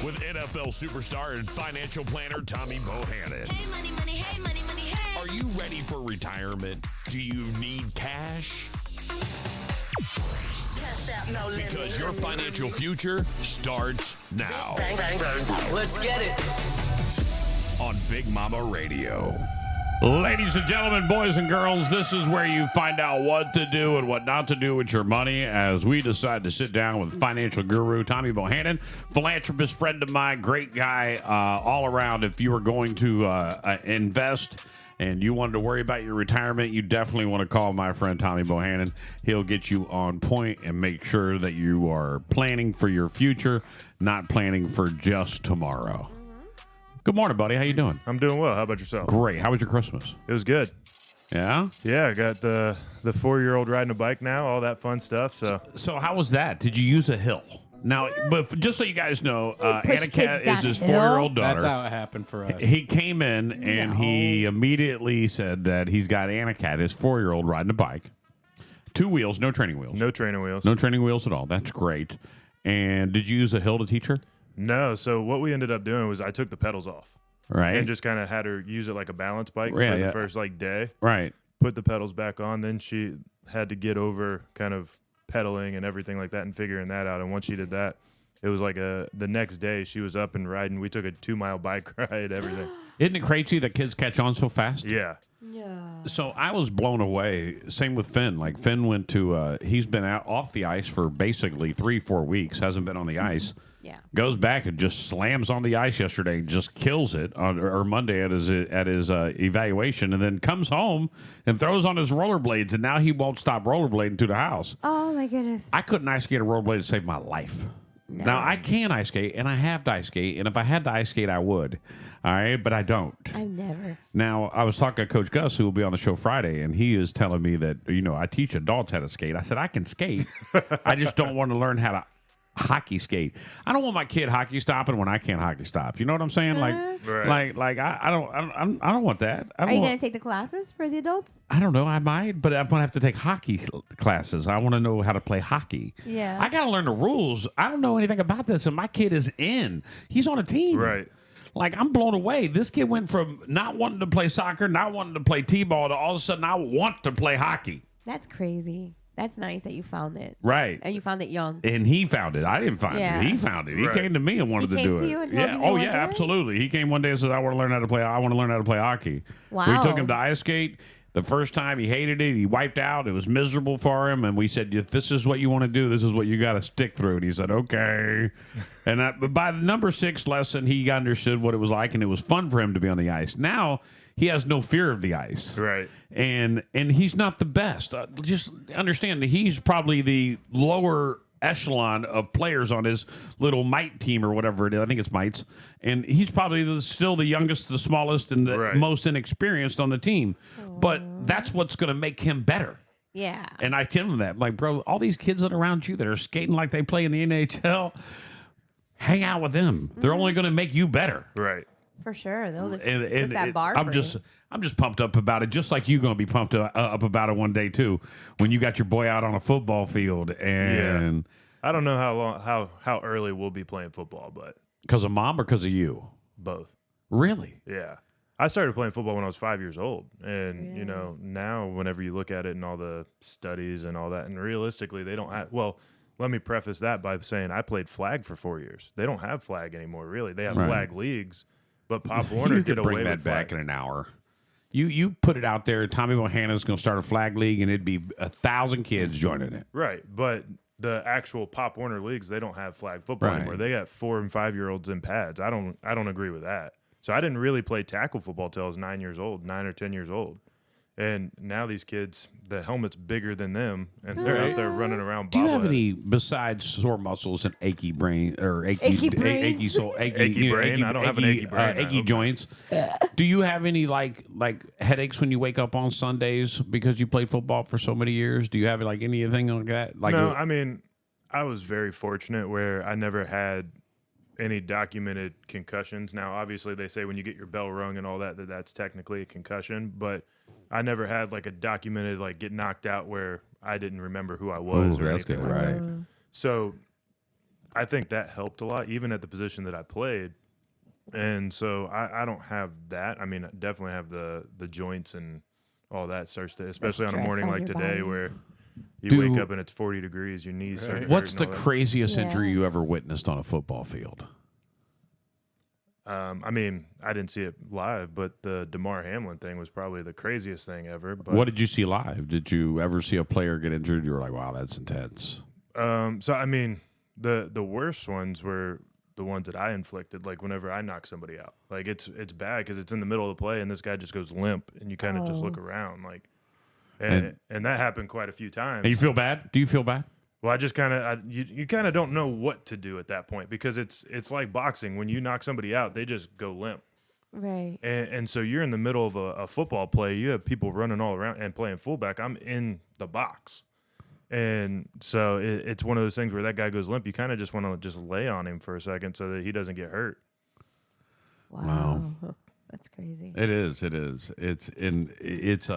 with NFL superstar and financial planner Tommy Bohannon. Hey, money, money, hey, money, money, hey. Are you ready for retirement? Do you need cash? Cash out, no limit. Because your financial future starts now Bang, bang, bang. Let's get it. on Big Mama Radio. Ladies and gentlemen, boys and girls, this is where you find out what to do and what not to do with your money as we decide to sit down with financial guru Tommy Bohannon, philanthropist friend of mine, great guy all around. If you are going to invest and you wanted to worry about your retirement, you definitely want to call my friend Tommy Bohannon. He'll get you on point and make sure that you are planning for your future, not planning for just tomorrow. Good morning, buddy. How you doing? I'm doing well. How about yourself? Great. How was your Christmas? It was good. Yeah? Yeah, I got the 4-year-old riding a bike now, all that fun stuff. So how was that? Did you use a hill? Now, but just so you guys know, push Anacat kids down is his a hill? 4-year-old daughter. That's how it happened for us. He came in and he immediately said that he's got Anacat, his 4-year-old, riding a bike. 2 wheels, no training wheels. no training wheels. No training wheels at all. That's great. And did you use a hill to teach her? No. So what we ended up doing was I took the pedals off Right. and just kind of had her use it like a balance bike Yeah, for yeah. the first day. Right. Put the pedals back on. Then she had to get over kind of pedaling and everything like that and figuring that out. And once she did that, it was like the next day she was up and riding. We took a 2-mile bike ride, everything. Isn't it crazy that kids catch on so fast? Yeah. So I was blown away. Same with Finn. Like Finn went to, he's been out off the ice for basically 3-4 weeks. Hasn't been on the ice. Yeah. Goes back and just slams on the ice yesterday. And just kills it on or Monday at his evaluation, and then comes home and throws on his rollerblades. And now he won't stop rollerblading to the house. Oh my goodness. I couldn't ice skate a rollerblade to save my life. Now I can ice skate, and I have to ice skate, and if I had to ice skate, I would. All right, but I don't. I've never. Now, I was talking to Coach Gus, who will be on the show Friday, and he is telling me that, I teach adults how to skate. I said, I can skate. I just don't want to learn how to hockey skate. I don't want my kid hockey stopping when I can't hockey stop. You know what I'm saying? Right. I don't want that. I Are don't you want, going to take the classes for the adults? I don't know. I might, but I'm going to have to take hockey classes. I want to know how to play hockey. Yeah. I got to learn the rules. I don't know anything about this, and my kid is in. He's on a team. Right. Like, I'm blown away. This kid went from not wanting to play soccer, not wanting to play t-ball, to all of a sudden I want to play hockey. That's crazy. That's nice that you found it. Right. And you found it young. And he found it. I didn't find Yeah. it. He found it. He Right. came to me and wanted He to came do to it. you and told Yeah. you he Oh wanted yeah, to do it? absolutely. He came one day and said, I want to learn how to play hockey. Wow. We took him to ice skate. The first time he hated it. He wiped out. It was miserable for him. And we said, if this is what you want to do, this is what you got to stick through. And he said, okay. But by the number 6 lesson, he understood what it was like, and it was fun for him to be on the ice. Now he has no fear of the ice. Right. And he's not the best. Just understand that he's probably the lower echelon of players on his little mite team or whatever it is. I think it's mites. And he's probably still the youngest, the smallest, and the Right. most inexperienced on the team. But that's what's going to make him better. Yeah. And I tell him that, like, bro, all these kids that are around you that are skating like they play in the NHL, hang out with them. They're only going to make you better. Right. For sure. They'll lift, And that bar I'm for just you. I'm just pumped up about it, just like you're going to be pumped up about it one day too, when you got your boy out on a football field and I don't know how early we'll be playing football, but because of mom or because of you. both. Really? Yeah. I started playing football when I was 5 years old. And, now whenever you look at it and all the studies and all that, and realistically, they don't have, well, let me preface that by saying I played flag for 4 years. They don't have flag anymore, really. They have Right. flag leagues, but Pop Warner You did could bring away that with back flag. in an hour. You put it out there. Tommy Bohannon's going to start a flag league, and it'd be 1,000 kids joining it. Right. But the actual Pop Warner leagues, they don't have flag football Right. anymore. They got 4 and 5 year olds in pads. I don't agree with that. So I didn't really play tackle football till I was 9 or 10 years old. And now these kids, the helmet's bigger than them, and they're out there running around. Do you have bobbleheaded. any besides sore muscles and achy brain or achy brain? Achy brain? I don't have an achy brain. I achy hope joints. Do you have any like headaches when you wake up on Sundays because you played football for so many years? Do you have like anything like that? Like No, I mean, I was very fortunate where I never had any documented concussions. Now, obviously, they say when you get your bell rung and all that, that's technically a concussion, but I never had like a documented like get knocked out where I didn't remember who I was. Ooh, or that's anything good, like that. right? So I think that helped a lot, even at the position that I played. And so I don't have that. I mean, I definitely have the joints and all that starts to, especially on a stress morning on like your today body. where you Do- wake up and it's 40 degrees, your knees start to hurt What's and the all that. craziest Yeah. injury you ever witnessed on a football field? I mean, I didn't see it live, but the DeMar Hamlin thing was probably the craziest thing ever. But What did you see live? Did you ever see a player get injured? You were like, wow, that's intense. so I mean, the worst ones were the ones that I inflicted. Like whenever I knock somebody out, like it's bad because it's in the middle of the play and this guy just goes limp and you kind of just look around like, and that happened quite a few times. And you feel bad? Do you feel bad? Well, I just kind of you kind of don't know what to do at that point because it's like boxing. When you knock somebody out, they just go limp. Right. And so you're in the middle of a football play. You have people running all around and playing fullback. I'm in the box. And so it's one of those things where that guy goes limp. You kind of just want to just lay on him for a second so that he doesn't get hurt. Wow. That's crazy. It is. It's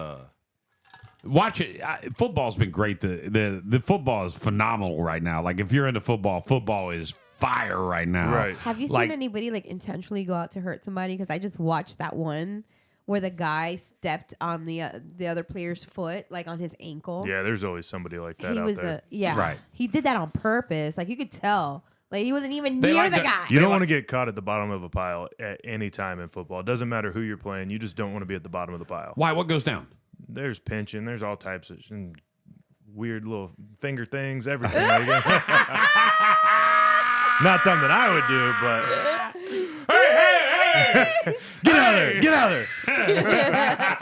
watch it. Football's been great. The football is phenomenal right now. Like if you're into football, football is fire right now. Right. Have you Like- seen anybody like intentionally go out to hurt somebody? Because I just watched that one where the guy stepped on the other player's foot, like on his ankle. Yeah, there's always somebody like that he out was there. Right. He did that on purpose. Like you could tell. Like he wasn't even They near like the to- guy. You don't want to get caught at the bottom of a pile at any time in football. It doesn't matter who you're playing. You just don't want to be at the bottom of the pile. Why? What goes down? There's pinching. There's all types of and weird little finger things, everything. Like not something I would do, but get out of there! Get out of there!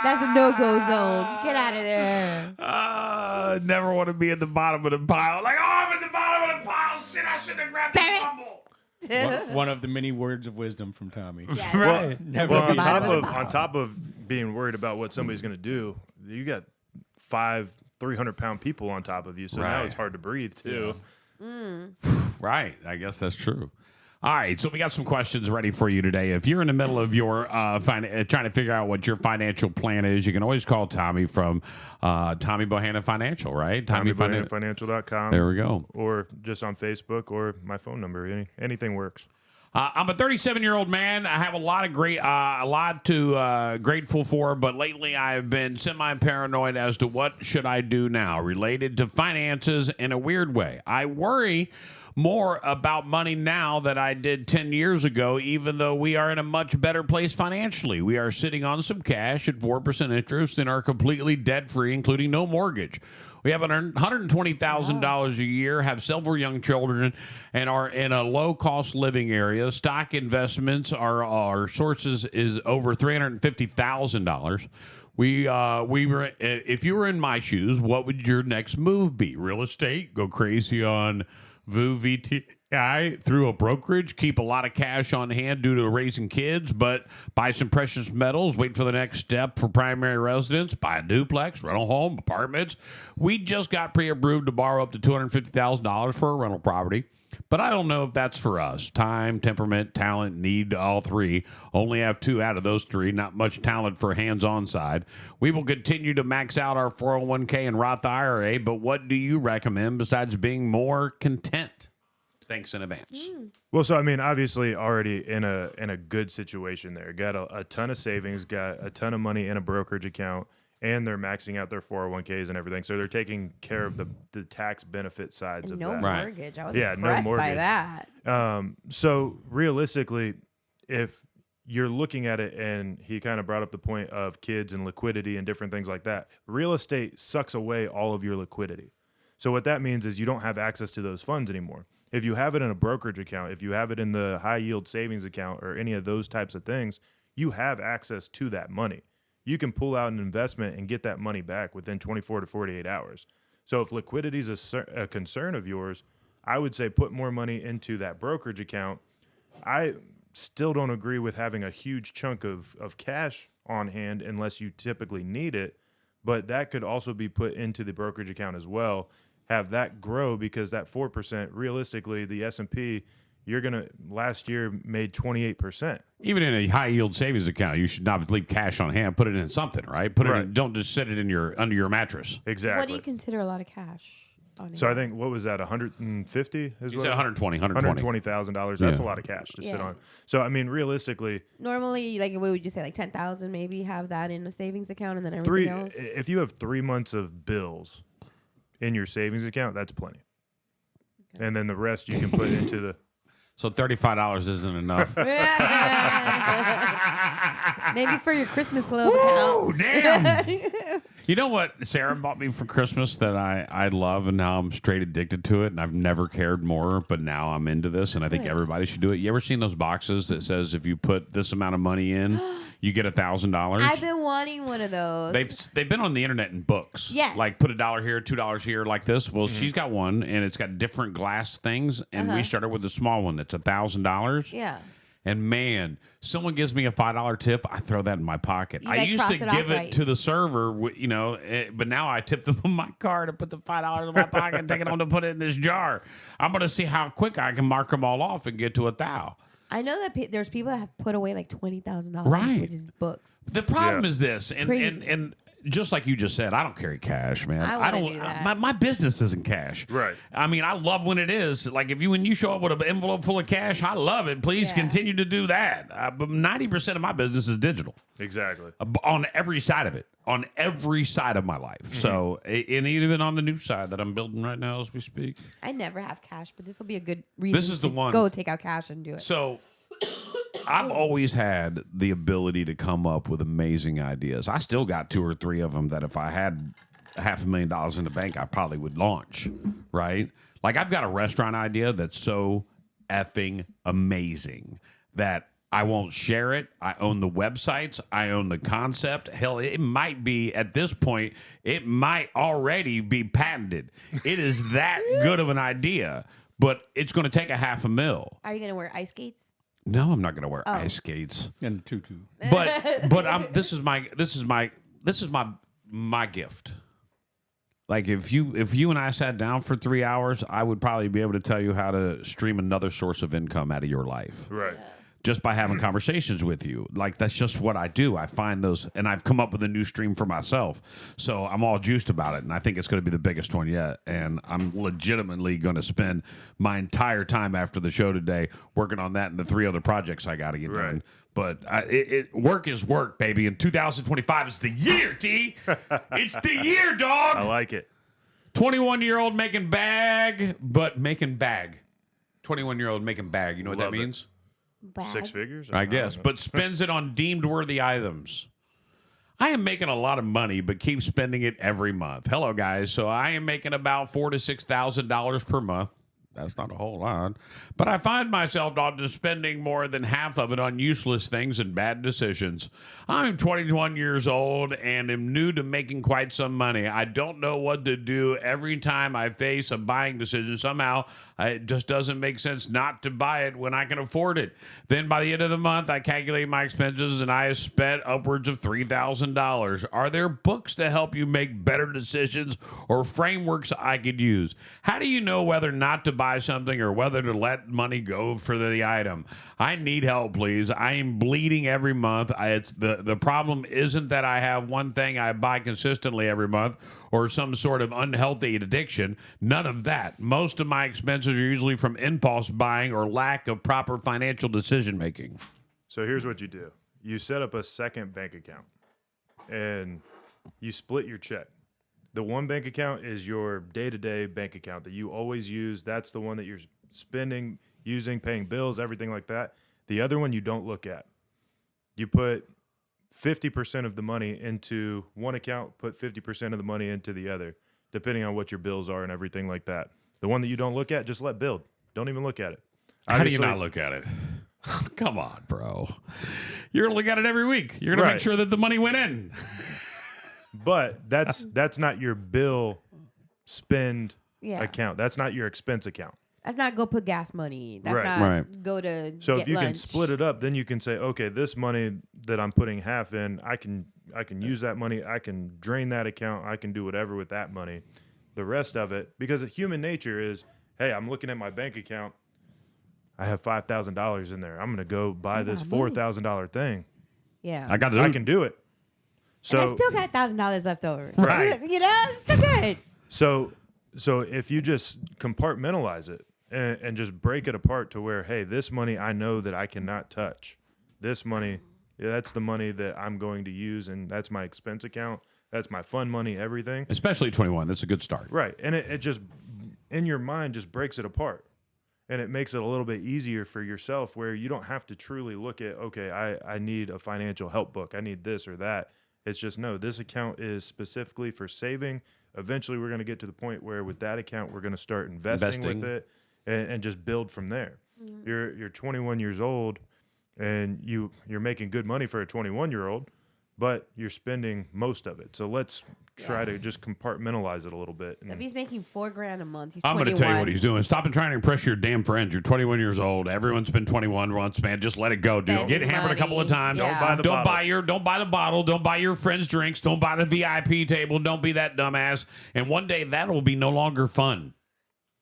That's a no-go zone. Get out of there. Never want to be at the bottom of the pile. Like, oh, I'm at the bottom of the pile. Shit, I shouldn't have grabbed the fumble. One of the many words of wisdom from Tommy. Yes. Never Well, be Bottom of the pile. on top of being worried about what somebody's going to do, you got 300-pound people on top of you, so now Right. it's hard to breathe too. Right. I guess that's true. All right. So we got some questions ready for you today. If you're in the middle of your trying to figure out what your financial plan is, you can always call Tommy from Tommy Bohannon Financial, right? TommyBohannonFinancial.com. There we go. Or just on Facebook or my phone number. Anything works. I'm a 37-year-old man. I have a lot to grateful for, but lately I've been semi-paranoid as to what should I do now related to finances in a weird way. I worry more about money now than I did 10 years ago, even though we are in a much better place financially. We are sitting on some cash at 4% interest and are completely debt-free, including no mortgage. We have $120,000 a year, have several young children, and are in a low-cost living area. Stock investments are our sources is over $350,000. If you were in my shoes, what would your next move be? Real estate? Go crazy on VTI through a brokerage, keep a lot of cash on hand due to raising kids, but buy some precious metals, wait for the next step for primary residence, buy a duplex, rental home, apartments. We just got pre-approved to borrow up to $250,000 for a rental property, but I don't know if that's for us. Time, temperament, talent, need all three. Only have 2 out of those 3. Not much talent for hands-on side. We will continue to max out our 401k and Roth IRA, but what do you recommend besides being more content? Thanks in advance. Well, so I mean, obviously, already in a good situation there. Got a ton of savings, got a ton of money in a brokerage account, and they're maxing out their 401ks and everything. So they're taking care of the tax benefit sides And of no that. Right. mortgage. I was Yeah, no impressed by mortgage. that. So realistically, if you're looking at it, and he kind of brought up the point of kids and liquidity and different things like that, real estate sucks away all of your liquidity. So what that means is you don't have access to those funds anymore. If you have it in a brokerage account, if you have it in the high yield savings account or any of those types of things, you have access to that money. You can pull out an investment and get that money back within 24 to 48 hours. So if liquidity is a concern of yours, I would say put more money into that brokerage account. I still don't agree with having a huge chunk of cash on hand unless you typically need it, but that could also be put into the brokerage account as well. Have that grow, because that 4%, realistically, the S&P, you're going to, last year made 28%. Even in a high yield savings account, you should not leave cash on hand. Put it in something, right? Put it Right. in, don't just sit it in under your mattress. Exactly. What do you consider a lot of cash? on So I hand. think what was that? 150 is You what? said 120. $120,000. That's Yeah. a lot of cash to sit Yeah. on. So I mean, realistically, Normally, like, what would you say, like 10,000? Maybe have that in a savings account, and then everything three. else. If you have 3 months of bills in your savings account, that's plenty. And then the rest you can put into the. So $35 isn't enough. Maybe for your Christmas club Oh, account. damn. You know what Sarah bought me for Christmas that I love, and now I'm straight addicted to it, and I've never cared more, but now I'm into this, and I think What? everybody should do it. You ever seen those boxes that says if you put this amount of money in, you get $1,000? I've been wanting one of those. They've been on the internet in books. Yes. Like put $1 here, $2 here, like this. Well, she's got one, and it's got different glass things, and we started with the small one that's $1,000. Yeah. And man, someone gives me a $5 tip, I throw that in my pocket. You, I like, used to cross it off, give it right? to the server, but now I tip them on my card and put the $5 in my pocket and take it home to put it in this jar. I'm going to see how quick I can mark them all off and get to $1,000. I know that there's people that have put away like $20,000 Right. with these books. The problem Yeah. is this, Crazy. and just like you just said, I don't carry cash, man. I wanna don't. do that. My business isn't cash. Right. I mean, I love when it is. Like when you show up with an envelope full of cash, I love it. Please Yeah. continue to do that. But 90% of my business is digital. Exactly. On every side of it, on every side of my life. So, and even on the new side that I'm building right now as we speak. I never have cash, but this will be a good reason This is to the one. go take out cash and do it. So, I've always had the ability to come up with amazing ideas. I still got 2 or 3 of them that if I had $500,000 in the bank, I probably would launch, right? Like I've got a restaurant idea that's so effing amazing that I won't share it. I own the websites. I own the concept. Hell, it might be at this point, it might already be patented. It is that good of an idea, but it's going to take $500,000. Are you going to wear ice skates? No, I'm not going to wear ice skates. And tutu. But this is my gift. Like if you and I sat down for 3 hours, I would probably be able to tell you how to stream another source of income out of your life. Right. Just by having conversations with you. Like that's just what I do. I find those, and I've come up with a new stream for myself. So I'm all juiced about it, and I think it's going to be the biggest one yet. And I'm legitimately going to spend my entire time after the show today working on that and the 3 other projects I got to get done. But work is work, baby. And 2025 is the year, T. It's the year, dog. I like it. 21-year-old making bag, but making bag. 21-year-old making bag. You know what Love that it. means? Bag. 6 figures? I guess, don't know. but spends it on deemed worthy items. I am making a lot of money, but keep spending it every month. Hello, guys. So I am making about $4,000 to $6,000 per month. That's not a whole lot. But I find myself often spending more than half of it on useless things and bad decisions. I'm 21 years old and am new to making quite some money. I don't know what to do every time I face a buying decision. Somehow, it just doesn't make sense not to buy it when I can afford it. Then by the end of the month, I calculate my expenses and I have spent upwards of $3,000. Are there books to help you make better decisions or frameworks I could use? How do you know whether not to buy something or whether to let money go for the item? I need help, please. I am bleeding every month. The problem isn't that I have one thing I buy consistently every month or some sort of unhealthy addiction. None of that. Most of my expenses are usually from impulse buying or lack of proper financial decision making. So here's what you do. You set up a second bank account and you split your check. The one bank account is your day-to-day bank account that you always use. That's the one that you're spending, using, paying bills, everything like that. The other one you don't look at. You put 50% of the money into one account, put 50% of the money into the other, depending on what your bills are and everything like that. The one that you don't look at, just let build. Don't even look at it. How do you Obviously- not look at it? Come on, bro. You're going to look at it every week. You're going to make Right. sure that the money went in. But that's not your bill spend Yeah. account. That's not your expense account. That's not go put gas money. That's Right. not Right. go to So get if you can lunch. split it up, then you can say, okay, this money that I'm putting half in, I can use that money. I can drain that account. I can do whatever with that money. The rest of it, because human nature is, hey, I'm looking at my bank account. I have $5,000 in there. I'm going to go buy this $4,000 thing. Yeah. I got to I can do it. and I So still got $1,000 left over. Right. You know, it's still good. So So if you just compartmentalize it and just break it apart to where, hey, this money I know that I cannot touch. This money, that's the money that I'm going to use, and that's my expense account. That's my fun money, everything. Especially 21. That's a good start. Right. And it just, in your mind, just breaks it apart. And it makes it a little bit easier for yourself where you don't have to truly look at, okay, I need a financial help book. I need this or that. It's just, no, this account is specifically for saving. Eventually, we're going to get to the point where with that account, we're going to start investing with it and just build from there. You're 21 years old and you're making good money for a 21-year-old, but you're spending most of it. So let's try to just compartmentalize it a little bit. So if he's making $4,000 a month, he's I'm 21. going to tell you what he's doing. Stop and trying to impress your damn friends. You're 21 years old. Everyone's been 21 once, man. Just let it go, dude. Spending Get hammered a couple of money. times. Yeah. Don't buy the bottle. Don't buy your friends drinks. Don't buy the VIP table. Don't be that dumbass. And one day that will be no longer fun.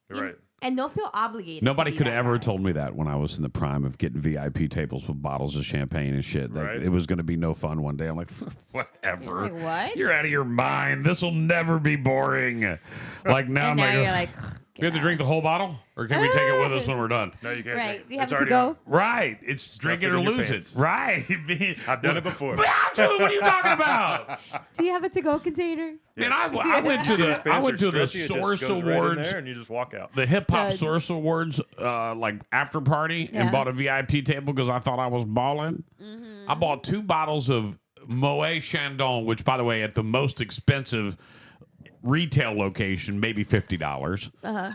Right. And don't feel obligated. Nobody to be could have that ever guy. told me that when I was in the prime of getting VIP tables with bottles of champagne and shit. Like, Right. it was going to be no fun one day. I'm like, whatever. Like, what? You're out of your mind. This will never be boring. Like now, And I'm now like, you're like, we have to drink the whole bottle, or can we take it with us when we're done? No, you can't. right. drink Do you have It's it to already go? on. Right. It's drink it it or in your lose pants. it. Right. I've done it before. What are you talking about? Do you have a to-go container? Man, I went to the Pants are the stretchy, it just Source goes right in Awards, there and you just walk out. the Hip Hop Good. Source Awards, like after party, and Yeah. bought a VIP table because I thought I was balling. I bought 2 bottles of Moet Chandon, which, by the way, at the most expensive retail location, maybe $50,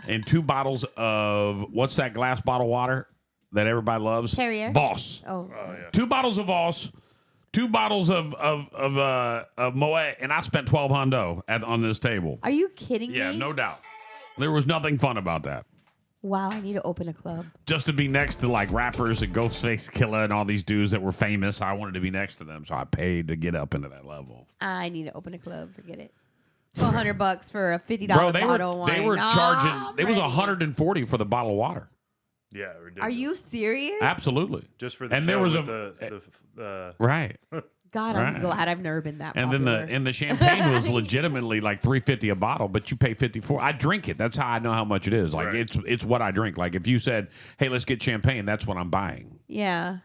and 2 bottles of what's that glass bottle water that everybody loves? Perrier? Voss. Oh. 2 bottles of Voss, 2 bottles of Moet, and I spent $1,200 on this table. Are you kidding Yeah, me? no doubt. There was nothing fun about that. Wow, I need to open a club. Just to be next to like rappers and Ghostface Killah and all these dudes that were famous, I wanted to be next to them, so I paid to get up into that level. I need to open a club. Forget it. $100 for a $50 Bro, they bottle were of wine. they were Oh, charging. I'm It was ready. $140 for the bottle of water. Yeah, ridiculous. Are you serious? Absolutely. Just for the And show there was with a right. God, Right. I'm glad I've never been that And popular. then the champagne was legitimately like $3.50 a bottle, but you pay $54. I drink it. That's how I know how much it is. Like Right. it's what I drink. Like if you said, "Hey, let's get champagne," that's what I'm buying. Yeah.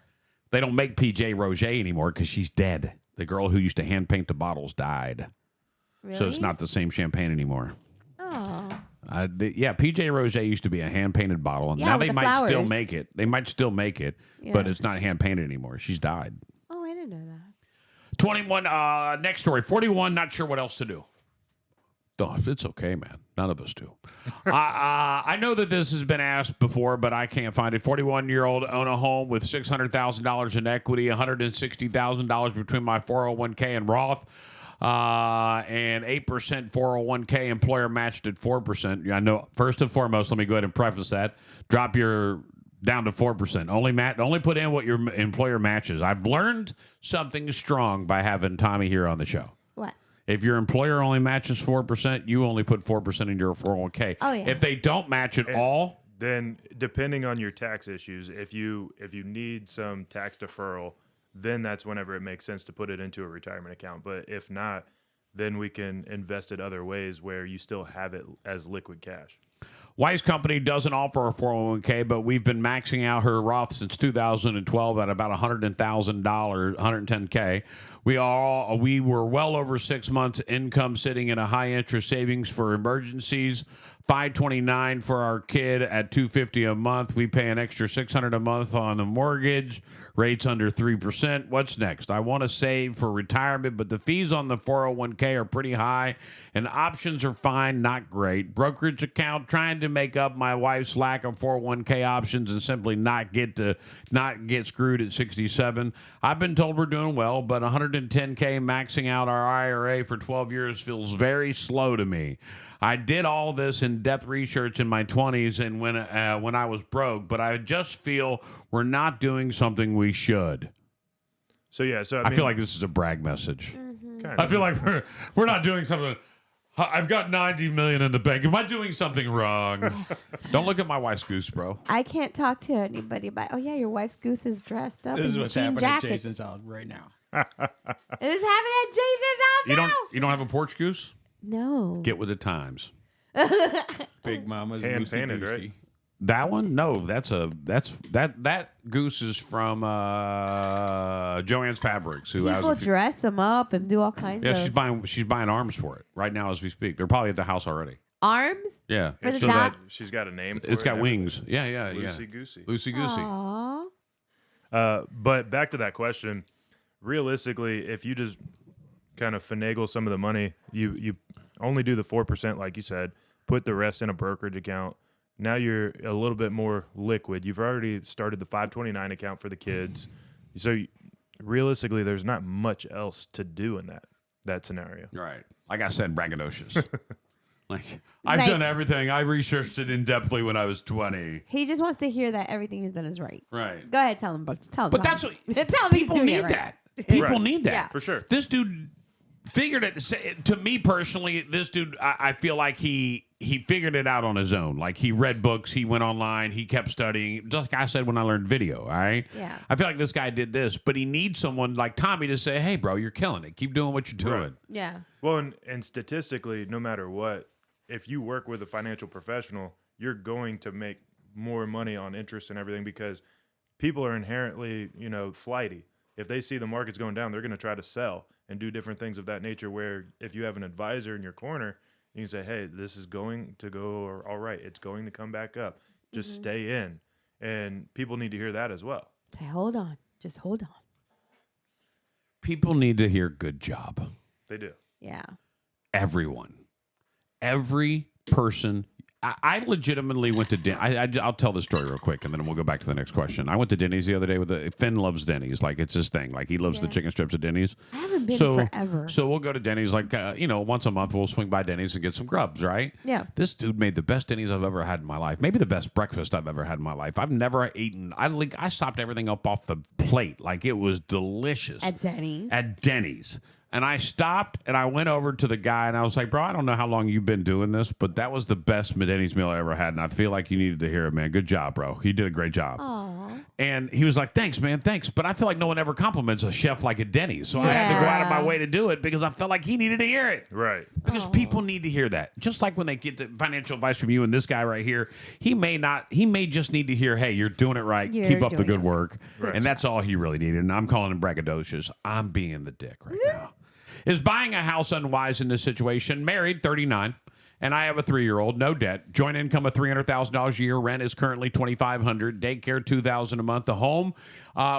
They don't make PJ Roger anymore because she's dead. The girl who used to hand paint the bottles died, Really? so it's not the same champagne anymore. Oh. Yeah, PJ Roger used to be a hand painted bottle, and Yeah, now with they the might still flowers. make it. They might still make it, but Yeah. it's not hand painted anymore. She's died. Oh, I didn't know that. 21. Next story. 41. Not sure what else to do. Oh, it's okay, man. None of us do. I know that this has been asked before, but I can't find it. 41-year-old own a home with $600,000 in equity, $160,000 between my 401k and Roth, and 8% 401k employer matched at 4%. I know. First and foremost, let me go ahead and preface that. Drop your down to 4%. Only put in what your employer matches. I've learned something strong by having Tommy here on the show. What? If your employer only matches 4%, you only put 4% in your 401k. Oh, yeah. If they don't match at all, Then, depending on your tax issues, if you need some tax deferral, then that's whenever it makes sense to put it into a retirement account. But if not, then we can invest it other ways where you still have it as liquid cash. Wise Company doesn't offer a 401k, but we've been maxing out her Roth since 2012 at about $110,000, $110K. We were well over 6 months income sitting in a high interest savings for emergencies. $529 for our kid at $250 a month. We pay an extra $600 a month on the mortgage. Rates under 3%. What's next? I want to save for retirement, but the fees on the 401k are pretty high, and options are fine, not great. Brokerage account, trying to make up my wife's lack of 401k options and simply not get screwed at 67. I've been told we're doing well, but 110k maxing out our IRA for 12 years feels very slow to me. I did all this in-depth research in my 20s and when I was broke, but I just feel we're not doing something we should. So yeah, I feel like this is a brag message. kind I of, feel like we're not doing something. I've got $90 million in the bank. Am I doing something wrong? Don't look at my wife's goose, bro. I can't talk to anybody about. Oh yeah, your wife's goose is dressed up This is in what's jean happening jacket. at Jason's house right now. It is happening at Jason's house You now. don't have a porch goose? No. Get with the times. Big Mama's Hand Loosey painted, Goosey. right? That one? No, that goose is from Joanne's Fabrics, who has People a few, dress them up and do all kinds yeah, of she's buying arms for it right now as we speak. They're probably at the house already. arms. Yeah, For the so dog? that She's got a name. For it's it got and wings. Yeah, yeah, everything. yeah. Loosey goosey. Loosey goosey. Aw. But back to that question. Realistically, if you just kind of finagle some of the money, you only do the 4%, like you said, put the rest in a brokerage account. Now you're a little bit more liquid. You've already started the 529 account for the kids. So realistically, there's not much else to do in that scenario. Right. Like I said, braggadocious. Like I've Like- done everything. I researched it in depthly when I was 20. He just wants to hear that everything he's done is right. Right. Go ahead, tell him. Tell him. But tell that's him. what tell him he's people doing need it right. that. People Right. need that. Yeah. For sure. This dude figured it. To me personally, this dude, I feel like he figured it out on his own. Like he read books, he went online, he kept studying. Just like I said when I learned video. All right. Yeah. I feel like this guy did this, but he needs someone like Tommy to say, "Hey, bro, you're killing it. Keep doing what you're doing." Right. Yeah. Well, and statistically, no matter what, if you work with a financial professional, you're going to make more money on interest and everything because people are inherently, flighty. If they see the market's going down, they're going to try to sell and do different things of that nature. Where if you have an advisor in your corner, you can say, "Hey, this is going to go all right. It's going to come back up. Just stay in." And people need to hear that as well. Say, hold on. Just hold on. People need to hear "good job." They do. Yeah. Everyone, every person. I legitimately went to Denny's. I'll tell this story real quick, and then we'll go back to the next question. I went to Denny's the other day with Finn loves Denny's, like it's his thing. Like he loves the Yeah. chicken strips at Denny's. I haven't been So forever. So we'll go to Denny's like once a month. We'll swing by Denny's and get some grubs, right? Yeah. This dude made the best Denny's I've ever had in my life. Maybe the best breakfast I've ever had in my life. I've never eaten. I sopped everything up off the plate like it was delicious At Denny's. at Denny's. And I stopped and I went over to the guy and I was like, "Bro, I don't know how long you've been doing this, but that was the best Denny's meal I ever had. And I feel like you needed to hear it, man. Good job, bro. You did a great job." Aw. And he was like, "Thanks, man. Thanks." But I feel like no one ever compliments a chef like at Denny's. So I had to go out of my Yeah. way to do it because I felt like he needed to hear it. Right. Because people need to hear that. Just like when they get the financial advice from you and this guy right here, he may just need to hear, "Hey, you're doing it right. You're Keep up the doing good it. work." Right. And that's all he really needed. And I'm calling him braggadocious. I'm being the dick right now. Is buying a house unwise in this situation? Married, 39, and I have a 3-year-old, no debt. Joint income of $300,000 a year. Rent is currently $2,500. Daycare $2,000 a month. The home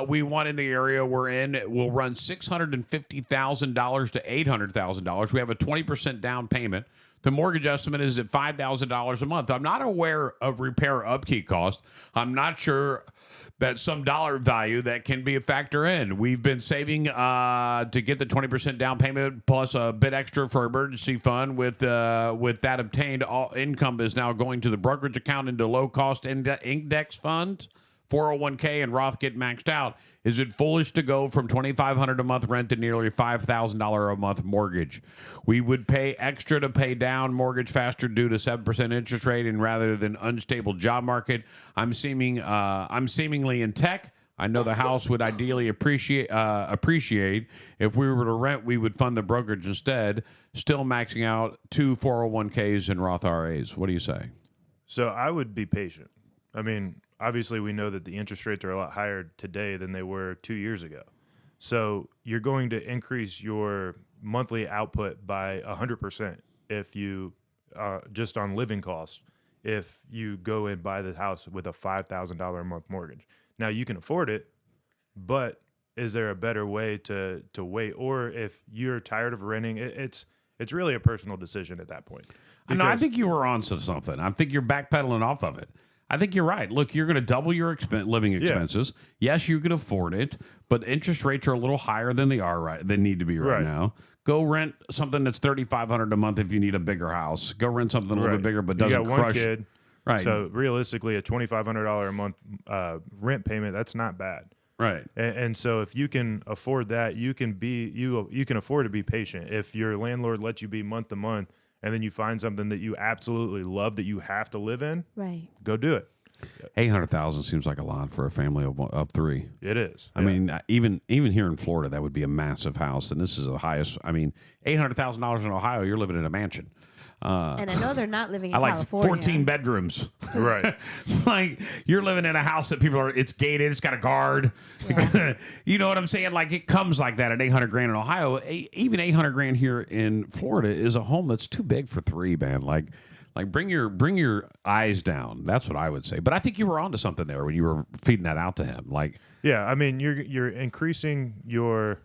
we want in the area we're in will run $650,000 to $800,000. We have a 20% down payment. The mortgage estimate is at $5,000 a month. I'm not aware of repair upkeep cost. I'm not sure that some dollar value that can be a factor in. We've been saving to get the 20% down payment plus a bit extra for emergency fund. With that obtained, all income is now going to the brokerage account into low-cost index funds. 401k and Roth get maxed out. Is it foolish to go from $2,500 a month rent to nearly $5,000 a month mortgage? We would pay extra to pay down mortgage faster due to 7% interest rate, and rather than unstable job market. I'm seemingly in tech. I know the house would ideally appreciate if we were to rent. We would fund the brokerage instead, still maxing out 2 401ks and Roth IRAs. What do you say? So I would be patient. I mean, obviously we know that the interest rates are a lot higher today than they were 2 years ago. So you're going to increase your monthly output by 100% if you just on living costs, if you go and buy the house with a $5,000 a month mortgage. Now you can afford it, but is there a better way to wait? Or if you're tired of renting, it's really a personal decision at that point. No, I Because- think you were on to something. I think you're backpedaling off of it. I think you're right. Look, you're going to double your living expenses. Yes, you can afford it, but interest rates are a little higher than they are they need to be right Right. now. Go rent something that's $3,500 a month if you need a bigger house. Go rent something a little bit Right. bigger, but You doesn't got one crush. kid. Right. So realistically, a $2,500 a month rent payment, that's not bad. Right. And so if you can afford that, you can afford to be patient. If your landlord lets you be month to month, and then you find something that you absolutely love that you have to live in, Right. go do it. $800,000 seems like a lot for a family of 3. It is. I mean, even here in Florida, that would be a massive house, and this is the highest. I mean, $800,000 in Ohio, you're living in a mansion. And I know they're not living in I like California. 14 bedrooms. Right. Like you're living in a house that it's gated, it's got a guard. You know what I'm saying? Like it comes like that at 800 grand in Ohio. Even 800 grand here in Florida is a home that's too big for three, man. Like bring your eyes down. That's what I would say. But I think you were onto something there when you were feeding that out to him. Like Yeah, I mean, you're increasing your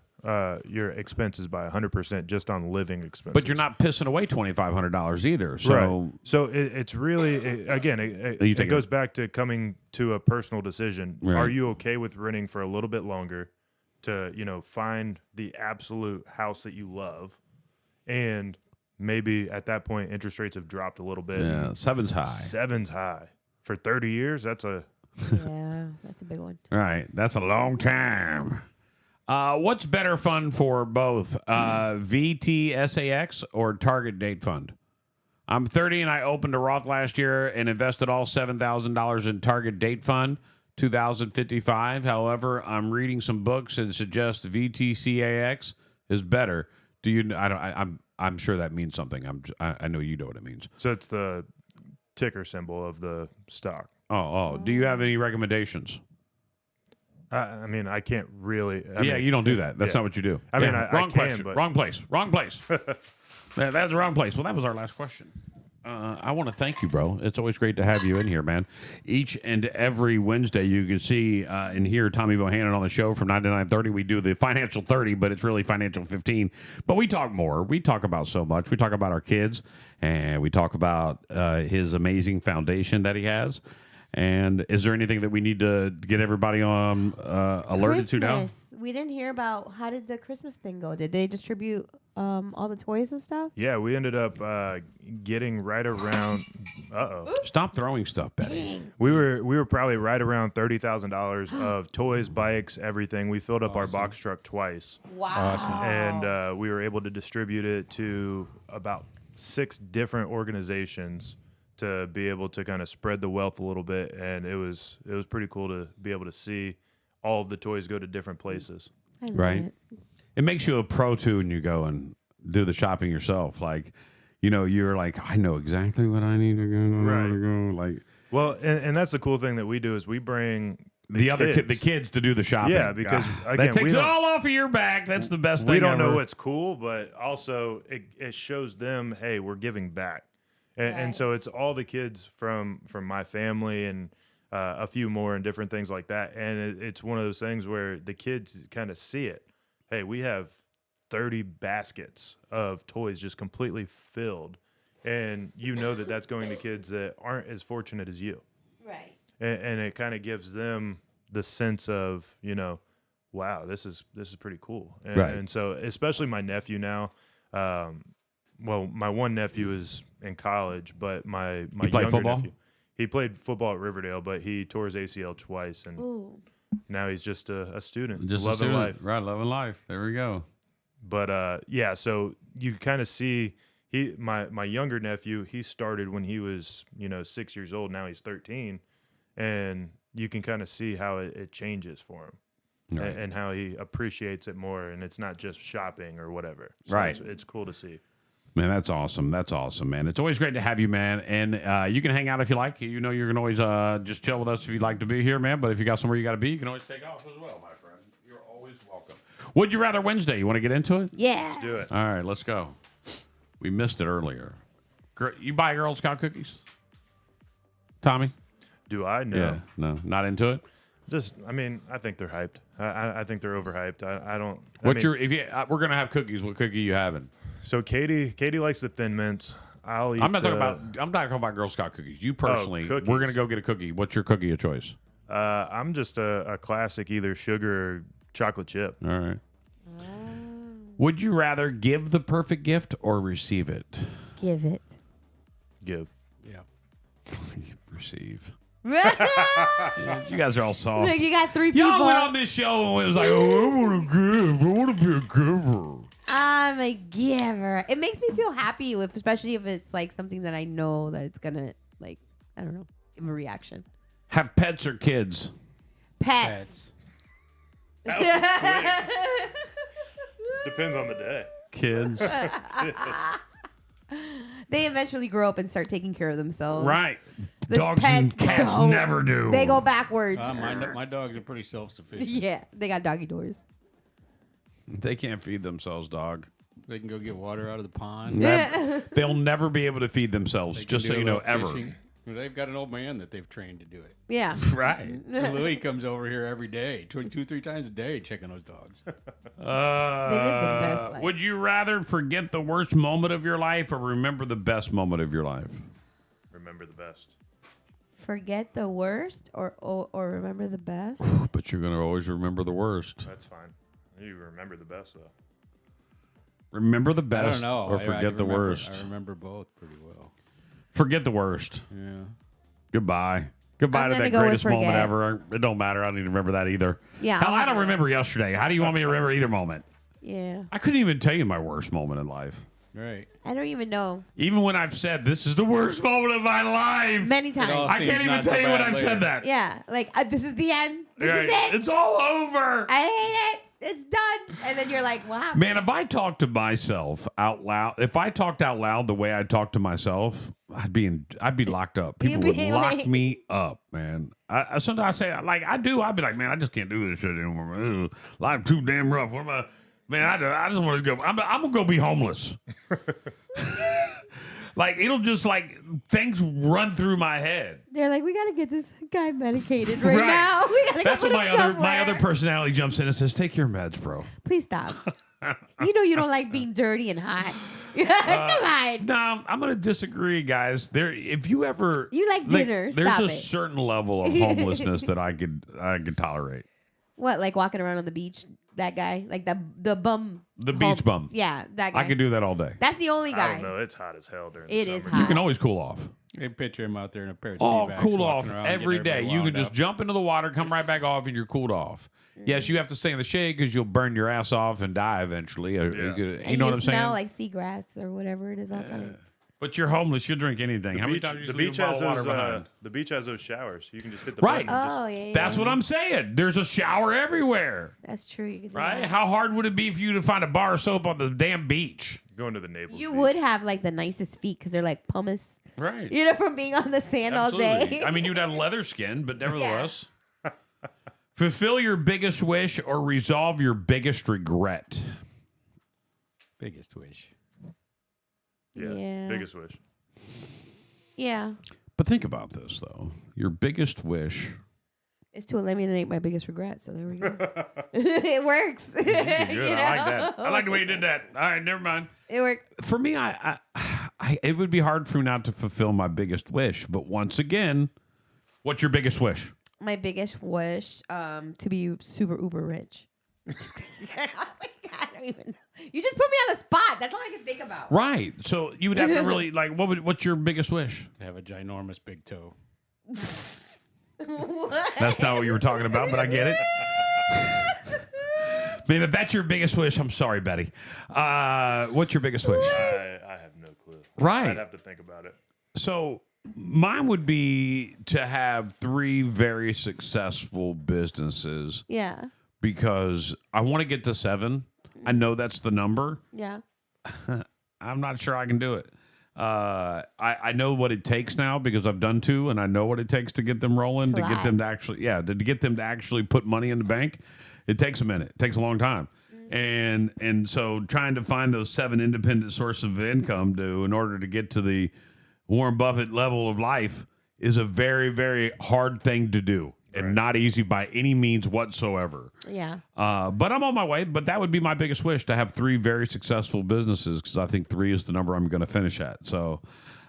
expenses by 100% just on living expenses. but you're not pissing away $2,500 either. So right. So it's really it goes back to coming to a personal decision. Right. Are you okay with renting for a little bit longer to find the absolute house that you love, and maybe at that point interest rates have dropped a little bit. yeah, 7's high. 7's high for 30 years. That's a Yeah, that's a big one. Right. That's a long time. What's better fun for both VTSAX or Target Date Fund? I'm 30 and I opened a Roth last year and invested all $7,000 in Target Date Fund 2055. However, I'm reading some books and suggest VTCAX is better. Do you? I'm sure that means something. I know you know what it means. so it's the ticker symbol of the stock. Oh. Do you have any recommendations? I mean, I can't really. You don't do that. That's yeah. not what you do. I mean, I wrong can, question. but- Wrong place. Wrong place. That's the wrong place. Well, that was our last question. I want to thank you, bro. It's always great to have you in here, man. Each and every Wednesday, you can see and hear Tommy Bohannon on the show from 9 to 9:30. We do the Financial 30, but it's really Financial 15. But we talk more. We talk about so much. We talk about our kids, and we talk about his amazing foundation that he has. And is there anything that we need to get everybody on alerted to now? Christmas. We didn't hear about how did the Christmas thing go? Did they distribute all the toys and stuff? Yeah, we ended up getting right around. Stop throwing stuff, Betty. We were probably right around $30,000 of toys, bikes, everything. We filled up our box truck twice, Wow. and we were able to distribute it to about 6 different organizations to be able to kind of spread the wealth a little bit. And it was pretty cool to be able to see all of the toys go to different places. I love Right. it. It makes you a pro too when you go and do the shopping yourself. Like, you're like, I know exactly what I need to go. Right. Like Well, and that's the cool thing that we do is we bring the other kids. the kids to do the shopping. Yeah, because, again, that takes we it don't- all off of your back. That's the best thing. We don't ever. know what's cool, but also it shows them, hey, we're giving back. And so it's all the kids from my family and a few more and different things like that. And it's one of those things where the kids kind of see it. Hey, we have 30 baskets of toys just completely filled. And that's going to kids that aren't as fortunate as you. Right. And it kind of gives them the sense of, wow, this is pretty cool. And, Right. and so especially my nephew now, well, my one nephew is in college, but my He played younger football? nephew, he played football at Riverdale, but he tore his ACL twice, and Ooh. now he's just a student, Just a loving student. life. Right, loving life. There we go. But so you kind of see my younger nephew, he started when he was 6 years old. Now he's 13, and you can kind of see how it changes for him, Right. and how he appreciates it more, and it's not just shopping or whatever. So Right. it's cool to see. Man, that's awesome. That's awesome, man. It's always great to have you, man. And you can hang out if you like. You can always just chill with us if you'd like to be here, man. But if you got somewhere you got to be, you can always take off as well, my friend. You're always welcome. Would you rather Wednesday? You want to get into it? Yeah. Do it. All right, let's go. We missed it earlier. You buy Girl Scout cookies, Tommy? Do I know? Yeah. No, not into it. I think they're hyped. I think they're overhyped. I don't. We're gonna have cookies. What cookie you having? So Katie likes the Thin Mints. I'll eat. I'm not talking about Girl Scout cookies. You personally, cookies. we're gonna go get a cookie. What's your cookie of choice? I'm just a classic, either sugar or chocolate chip. All right. Would you rather give the perfect gift or receive it? Give it. Give. Yeah. Receive. Look, You guys are all soft. you got 3 people. Y'all went on this show and it was like, oh, I want to give. I want to be a giver. I'm a giver. It makes me feel happy, especially if it's like something that I know that it's gonna I don't know, give a reaction. Have pets or kids? Pets. Depends on the day. Kids. They eventually grow up and start taking care of themselves. Right. The Dogs and pets cats don't. never do. They go backwards. My dogs are pretty self-sufficient. Yeah, they got doggy doors. They can't feed themselves, dog. They can go get water out of the pond. They'll never be able to feed themselves, They can just so do a you know, little ever. fishing. Well, they've got an old man that they've trained to do it. Yeah. Right. Louis comes over here every day, 2-3 times a day, checking those dogs. They live the best life. Would you rather forget the worst moment of your life or remember the best moment of your life? Remember the best. Forget the worst or remember the best? But you're going to always remember the worst. That's fine. You remember the best though. Remember the I don't best know. or forget the worst. I remember both pretty well. Forget the worst. Yeah. Goodbye. Goodbye I'm to gonna that go with greatest moment forget. ever. It don't matter. I don't need to remember that either. Yeah, Hell, I'll I have don't that. remember yesterday. How do you want me to remember either moment? Yeah. I couldn't even tell you my worst moment in life. Right. I don't even know. Even when I've said this is the worst moment of my life, Many all times. I seems can't even not so tell you when bad I've later. said that. Yeah. Like, this is the end. This Right. is it. It's all over. I hate it. It's done. And then you're like, wow. Man, if I talked to myself out loud, if I talked out loud the way I talk to myself, I'd be locked up. You'd People would be lock like- me up, man. I sometimes I say like I do. I'd be like, man, I just can't do this shit anymore. Man. Life's too damn rough. What am I? Man, I just want to go. I'm gonna go be homeless. Like it'll just like things run through my head. They're like, we got to get this guy medicated right now. We got to That's go what put him my other somewhere. personality jumps in and says, "Take your meds, bro." Please stop. You know you don't like being dirty and hot. Come on. No, I'm gonna disagree, guys. If you ever You like dinner. there's Stop a it. certain level of homelessness that I could tolerate. What, like walking around on the beach? That guy? Like the bum. The beach bum. Yeah, that guy. I could do that all day. That's the only I guy. don't know. It's hot as hell during It the is summer. You hot. can always cool off. They picture him out there in a pair of Oh, T-backs cool walking off around, every getting day. everybody You can wound just up. jump into the water, come right back off, and you're cooled off. Yes, you have to stay in the shade because you'll burn your ass off and die eventually. You And know what I'm smell saying? like seagrass or whatever it is all the time. But you're homeless. You'll drink anything. How many Beach- times you the leave beach a bottle has of water those. behind? The beach has those showers. You can just hit the Right. button. and Oh, yeah, yeah. That's what I'm saying. There's a shower everywhere. That's true. You could do Right? that. How hard would it be for you to find a bar of soap on the damn beach? just going to the Naples. You Beach. would have like the nicest feet because they're like pumice. Right. You know, from being on the sand all Absolutely. day. I mean, you'd have leather skin, but nevertheless. Fulfill your biggest wish or resolve your biggest regret. Biggest wish. Yeah. Biggest wish. Yeah. But think about this, though. Your biggest wish. It's to eliminate my biggest regret. So there we go. It works. Good. You I like know? that. I like the way you did that. All right, never mind. It worked. For me, I it would be hard for me not to fulfill my biggest wish. But once again, what's your biggest wish? My biggest wish to be super uber rich. Oh my God, I don't even know. You just put me on the spot. That's all I can think about. Right. So you would have to really like. What's your biggest wish? To have a ginormous big toe. That's not what you were talking about, but I get it. Man, if that's your biggest wish, I'm sorry, Betty. What's your biggest wish? I have no clue. Right. I'd have to think about it. So mine would be to have 3 very successful businesses Yeah. because I want to get to 7. I know that's the number. Yeah. I'm not sure I can do it. I know what it takes now because I've done 2, and I know what it takes to get them rolling, It's a to get lot. them to actually, to get them to actually put money in the bank. It takes a minute. It takes a long time. And so trying to find those 7 independent sources of income in order to get to the Warren Buffett level of life is a very, very hard thing to do and not easy by any means whatsoever. Yeah. But I'm on my way. But that would be my biggest wish, to have 3 very successful businesses, because I think 3 is the number I'm going to finish at. So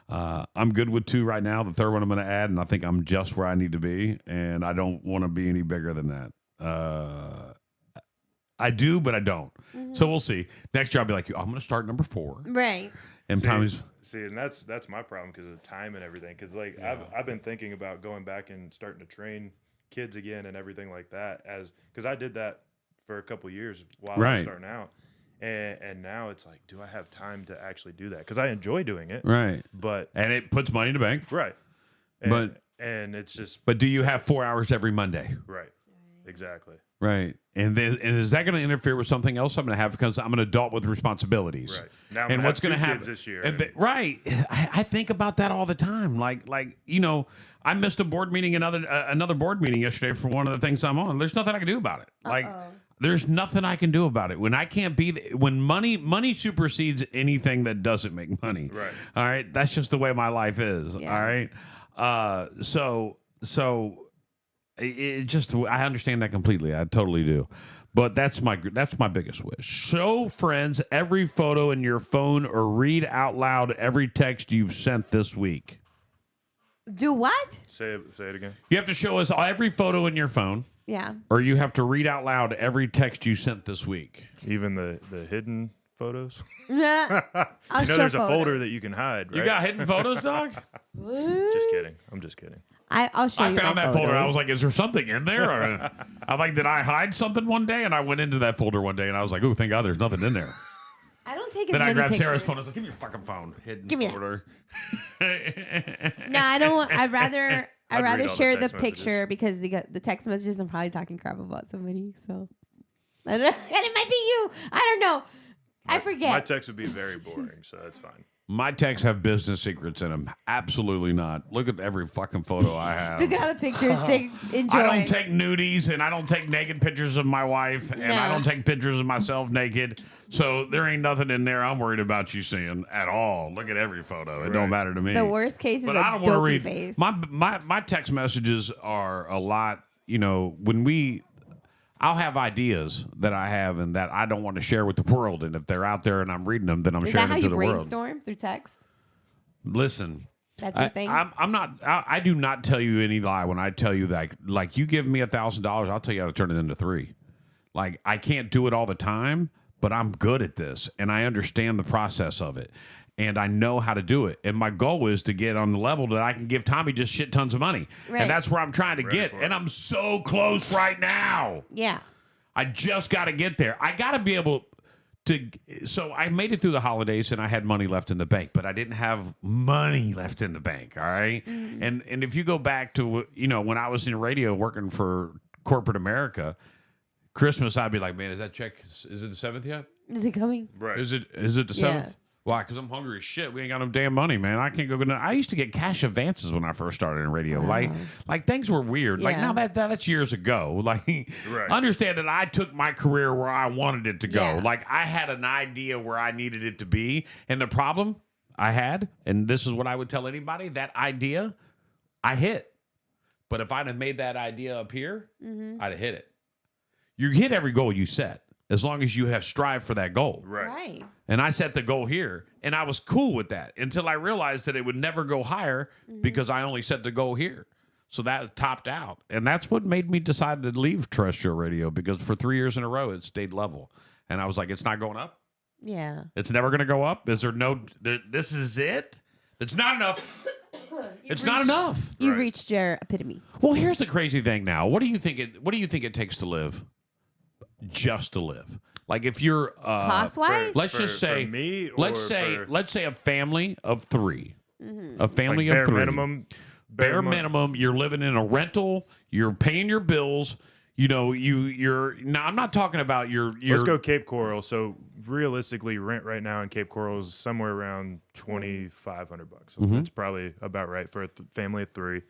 I'm good with 2 right now. The third one I'm going to add, and I think I'm just where I need to be, and I don't want to be any bigger than that. I do, but I don't. So we'll see. Next year I'll be like, I'm going to start number 4. Right. And Tommy's See, and that's my problem because of time and everything. Because like I've been thinking about going back and starting to train kids again and everything like that. Because I did that for a couple years while I was Right. starting out, and now it's like, do I have time to actually do that? Because I enjoy doing it, right, but and it puts money in the bank. right, and, But- and it's just But do you have 4 hours every Monday? right. Exactly. Right. And then and is that going to interfere with something else I'm going to have because I'm an adult with responsibilities? Right. Now I'm and gonna what's have going to two happen kids this year. And right. I think about that all the time. Like I missed a board meeting, another board meeting yesterday for one of the things I'm on. There's nothing I can do about it. Like there's nothing I can do about it. When I can't be when money supersedes anything that doesn't make money. Right. All right. That's just the way my life is. Yeah. All right. So it just I understand that completely. I totally do. But that's my biggest wish. Show friends every photo in your phone or read out loud every text you've sent this week. Do what? Say it again. You have to show us every photo in your phone, Yeah. or you have to read out loud every text you sent this week. Even the hidden photos. I'll You know, show there's a photos. folder that you can hide. Right? You got hidden photos, dog? Just kidding. I'm just kidding. I'll show I you. found my that folder. I photos. was like, is there something in there? Or, I'm like, did I hide something one day? And I went into that folder one day and I was like, oh, thank God there's nothing in there. I don't take as Then I many grabbed pictures. Sarah's phone. I was like, give me your fucking phone. Hidden Give me that. folder. No, I don't. I'd rather I'd read all the share the text messages. picture because the text messages. I'm probably talking crap about somebody. So, and it might be you. I don't know. I forget. My text would be very boring, so that's fine. My texts have business secrets in them. Absolutely not. Look at every fucking photo I have. Look at how the pictures. Enjoy. I don't take nudies and I don't take naked pictures of my wife and I No. don't take pictures of myself naked. So there ain't nothing in there I'm worried about you seeing at all. Look at every photo. It don't Right. matter to me. The worst case is But a I don't want to dopey read face. my text messages are a lot, when I'll have ideas that I have and that I don't want to share with the world. And if they're out there and I'm reading them, then I'm Is sharing that how them to you the world. brainstorm through text? Listen, That's your thing. I'm not. I do not tell you any lie when I tell you that. Like you give me $1,000, I'll tell you how to turn it into $3. Like I can't do it all the time, but I'm good at this, and I understand the process of it, and I know how to do it. And my goal is to get on the level that I can give Tommy just shit tons of money, Right. and that's where I'm trying to get. for And it. I'm so close right now. Yeah. I just got to get there. I got to be able to. So I made it through the holidays and I had money left in the bank, but I didn't have money left in the bank. All right? And if you go back to when I was in radio working for corporate America, Christmas I'd be like, man, is that check? Is it the 7th yet? Is it coming? Right. Is it the 7th? Yeah. Why? Because I'm hungry as shit. We ain't got no damn money, man. I can't go. I used to get cash advances when I first started in radio. Like things were weird. Like Yeah. now that's years ago. Like Right. understand that I took my career where I wanted it to go. Yeah. Like I had an idea where I needed it to be, and the problem I had, and this is what I would tell anybody: that idea I hit. But if I'd have made that idea up here, I'd have hit it. You hit every goal you set as long as you have strived for that goal. Right. And I set the goal here, and I was cool with that until I realized that it would never go higher because I only set the goal here. So that topped out. And that's what made me decide to leave terrestrial radio because for 3 years in a row, it stayed level. And I was like, it's not going up. Yeah. It's never going to go up. Is there no, this is it? It's not enough. It's not enough. You Right. reached your epitome. Well, here's the crazy thing now. What do you think it takes to live? Just to live. Like if you're Cost-wise? let's For- just say for me let's or say for- let's say a family of 3. A family Like of bare 3. minimum. Bare minimum, you're living in a rental, you're paying your bills, you're now I'm not talking about your Let's go Cape Coral. So realistically, rent right now in Cape Coral is somewhere around $2,500. So It's probably about right for a family of 3.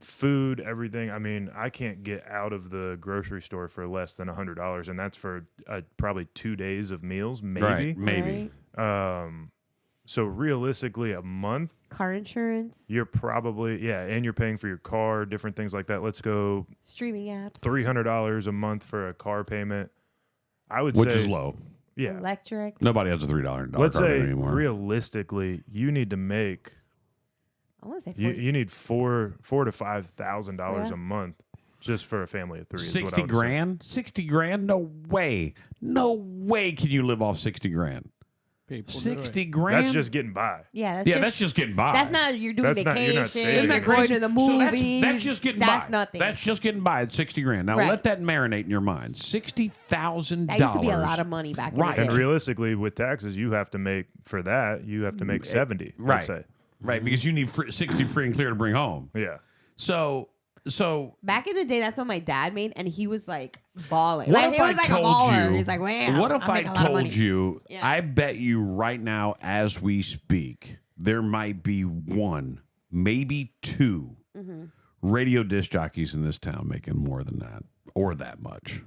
Food, everything. I mean, I can't get out of the grocery store for less than $100, and that's for probably 2 days of meals, maybe. Right, maybe. Right? So realistically, a month, Car insurance, you're probably and you're paying for your car, different things like that. Let's go streaming apps, $300 a month for a car payment. I would Which say, is low. yeah. electric. Nobody has a $3 Let's car say payment anymore. realistically, you need to make I want to say you, 40. you need $4,000 to $5,000 Yeah. a month just for a family of 3. is what I 60 would say. grand? 60 grand? No way. No way can you live off 60 grand. People do it. 60 grand? That's just getting by. Yeah, that's just getting by. That's not you're doing That's not- vacation. you're not saving. You're Isn't that going crazy? to the So movies. that's just getting That's by. nothing. That's just getting by at 60 grand. Now Right. let that marinate in your mind. $60,000. That used to be a lot of money back Right. in And the day. realistically, with taxes, you have to make for that. You have to make 70. Right. Let's say. Right, because you need 60 free and clear to bring home. Yeah. So So Back in the day, that's what my dad made, and he was like balling. what Like, if he I was like a told baller. you? He's like, wow. What if I make a lot of money. told you? Yeah. I bet you right now, as we speak, there might be one, maybe two Mm-hmm. radio disc jockeys in this town making more than that or that much.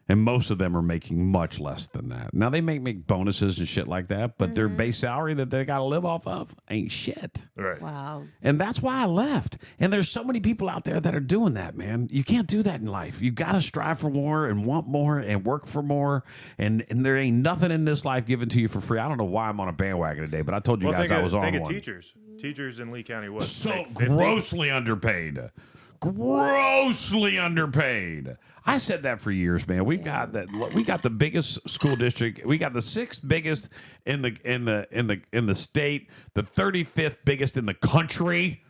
And most of them are making much less than that. Now, they make bonuses and shit like that, but their base salary that they got to live off of ain't shit. Right. Wow. And that's why I left. And there's so many people out there that are doing that, man. You can't do that in life. You got to strive for more and want more and work for more. And there ain't nothing in this life given to you for free. I don't know why I'm on a bandwagon today, but I told you guys I was on think one. of teachers. Teachers in Lee County, what? So make 50? grossly underpaid. Grossly underpaid. I said that for years, man. We got the biggest school district. We got the 6th biggest in the state, the 35th biggest in the country.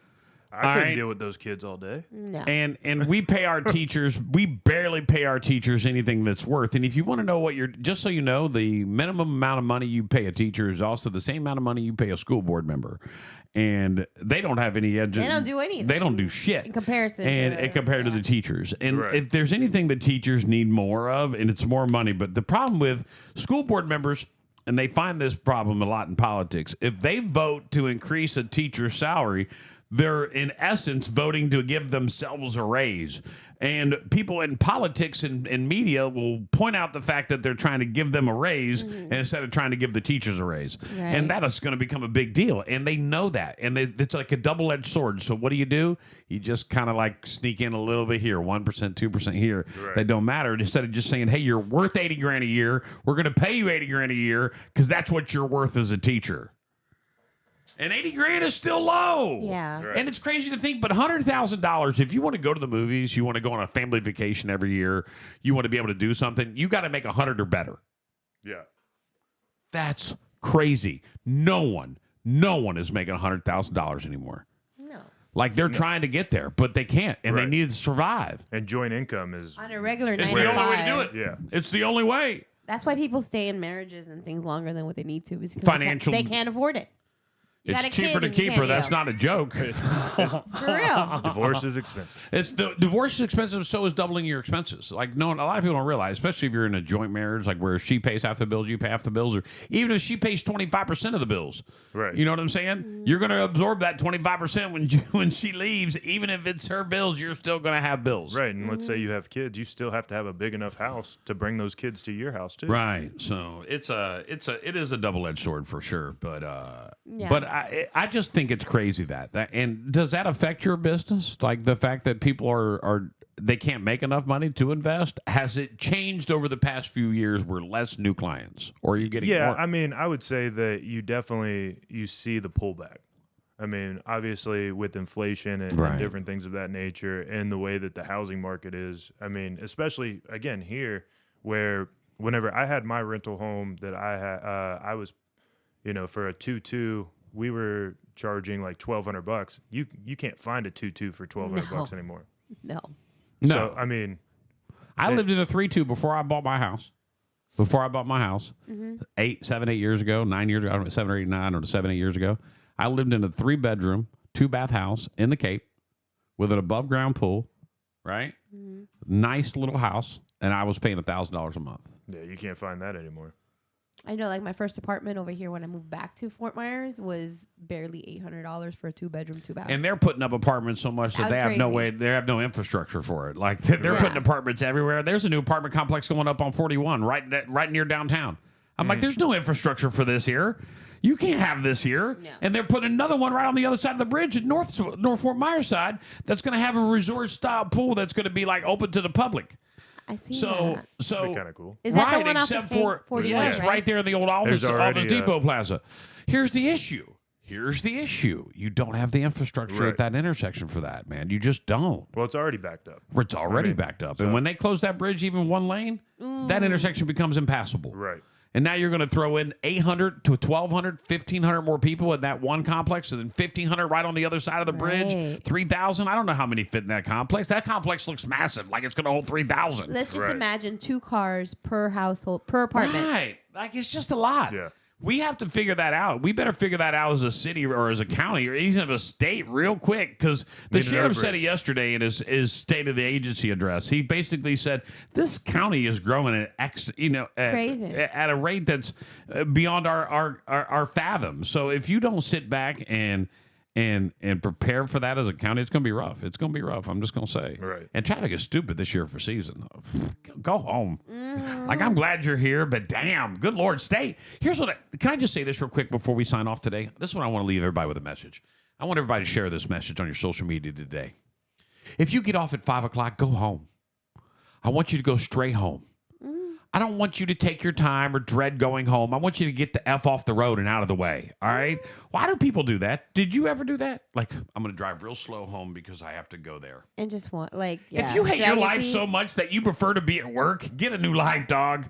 I couldn't Alright. deal with those kids all day. No. And we pay our teachers, we barely pay our teachers anything that's worth. And if you want to know what just so you know, the minimum amount of money you pay a teacher is also the same amount of money you pay a school board member. And they don't have any They don't do anything. They don't do shit In comparison and to- compared to the teachers. And Right. if there's anything that teachers need more of, and it's more money. But the problem with school board members, and they find this problem a lot in politics, if they vote to increase a teacher's salary, they're in essence voting to give themselves a raise. And people in politics and media will point out the fact that they're trying to give them a raise instead of trying to give the teachers a raise. Right. And that is going to become a big deal. And they know that. And it's like a double-edged sword. So what do? You just kind of like sneak in a little bit here, 1%, 2% here. Right. That don't matter. Instead of just saying, hey, you're worth $80,000 a year. We're going to pay you $80,000 a year because that's what you're worth as a teacher. And $80,000 is still low. Yeah. Right. And it's crazy to think, but $100,000, if you want to go to the movies, you want to go on a family vacation every year, you want to be able to do something, you got to make 100 or better. Yeah. That's crazy. No one is making $100,000 anymore. No. Like they're trying to get there, but they can't, and they Right. need to survive. And joint income is On a regular It's 9 the to only way to 5. do it. yeah. It's the only way. That's why people stay in marriages and things longer than what they need to. Because Financial- They can't afford it. You It's got a kid cheaper to and you keep can't her. That's deal. not a joke. For real. Divorce is expensive. It's the divorce is expensive, so is doubling your expenses. Like no, a lot of people don't realize, especially if you're in a joint marriage, like where she pays half the bills, you pay half the bills, or even if she pays 25% of the bills. Right. You know what I'm saying? You're going to absorb that 25% when she leaves, even if it's her bills. You're still going to have bills. Right. And let's say you have kids, you still have to have a big enough house to bring those kids to your house too. Right. So it is a double-edged sword for sure. But Yeah. but I just think it's crazy that and does that affect your business? Like the fact that people are they can't make enough money to invest? Has it changed over the past few years where less new clients? Or are you getting Yeah, more? I mean, I would say that you see the pullback. I mean, obviously with inflation and Right. different things of that nature and the way that the housing market is, I mean, especially again here where whenever I had my rental home that I had, I was, for a 2-2, we were charging like $1,200. You can't find a 2-2 for $1,200 anymore. No. No. So, I mean, I lived in a 3-2 before I bought my house. Before I bought my house, 7, 8 years ago, 9 years ago, I don't know, 7 or 8, 9 or 7, 8 years ago, I lived in a 3-bedroom, 2-bath house in the Cape with an above ground pool, right? Nice little house, and I was paying $1,000 a month. yeah, you can't find that anymore. I know, like my first apartment over here when I moved back to Fort Myers was barely $800 for a 2-bedroom, 2-bath. And they're putting up apartments so much that That they was have no crazy. way, they have no infrastructure for it. Like they're Yeah. putting apartments everywhere. There's a new apartment complex going up on 41 right near downtown. I'm like, there's no infrastructure for this here. You can't have this here. No. And they're putting another one right on the other side of the bridge at North Fort Myers side that's going to have a resort style pool that's going to be like open to the public. I see So that. so Kind of cool. Is that the right, one off except of for 41, yeah, it's right? right there in the old office There's already, Office Depot Plaza. Here's the issue. You don't have the infrastructure Right. at that intersection for that, man. You just don't. Well, it's already backed up. It's already mean, backed up. so- And when they close that bridge even one lane, that intersection becomes impassable. Right. And now you're going to throw in 800 to 1,200, 1,500 more people in that one complex, and then 1,500 right on the other side of the bridge. Right. 3,000. I don't know how many fit in that complex. That complex looks massive, like it's going to hold 3,000. Let's just Right. imagine 2 cars per household, per apartment. Right. Like, it's just a lot. Yeah. We have to figure that out. We better figure that out as a city or as a county or even a state real quick, because the sheriff said it yesterday in his State of the Agency address. He basically said this county is growing Crazy. at a rate that's beyond our fathom. So if you don't sit back and prepare for that as a county, it's going to be rough. It's going to be rough. I'm just going to say. Right. And traffic is stupid this year for season. Go home. Like, I'm glad you're here, but damn, good Lord, stay. Here's what can I just say this real quick before we sign off today? This is what I want to leave everybody with a message. I want everybody to share this message on your social media today. If you get off at 5 o'clock, go home. I want you to go straight home. I don't want you to take your time or dread going home. I want you to get the F off the road and out of the way. All right? Why do people do that? Did you ever do that? Like, I'm going to drive real slow home because I have to go there. And just want, If you hate your life so much that you prefer to be at work, get a new life, dog.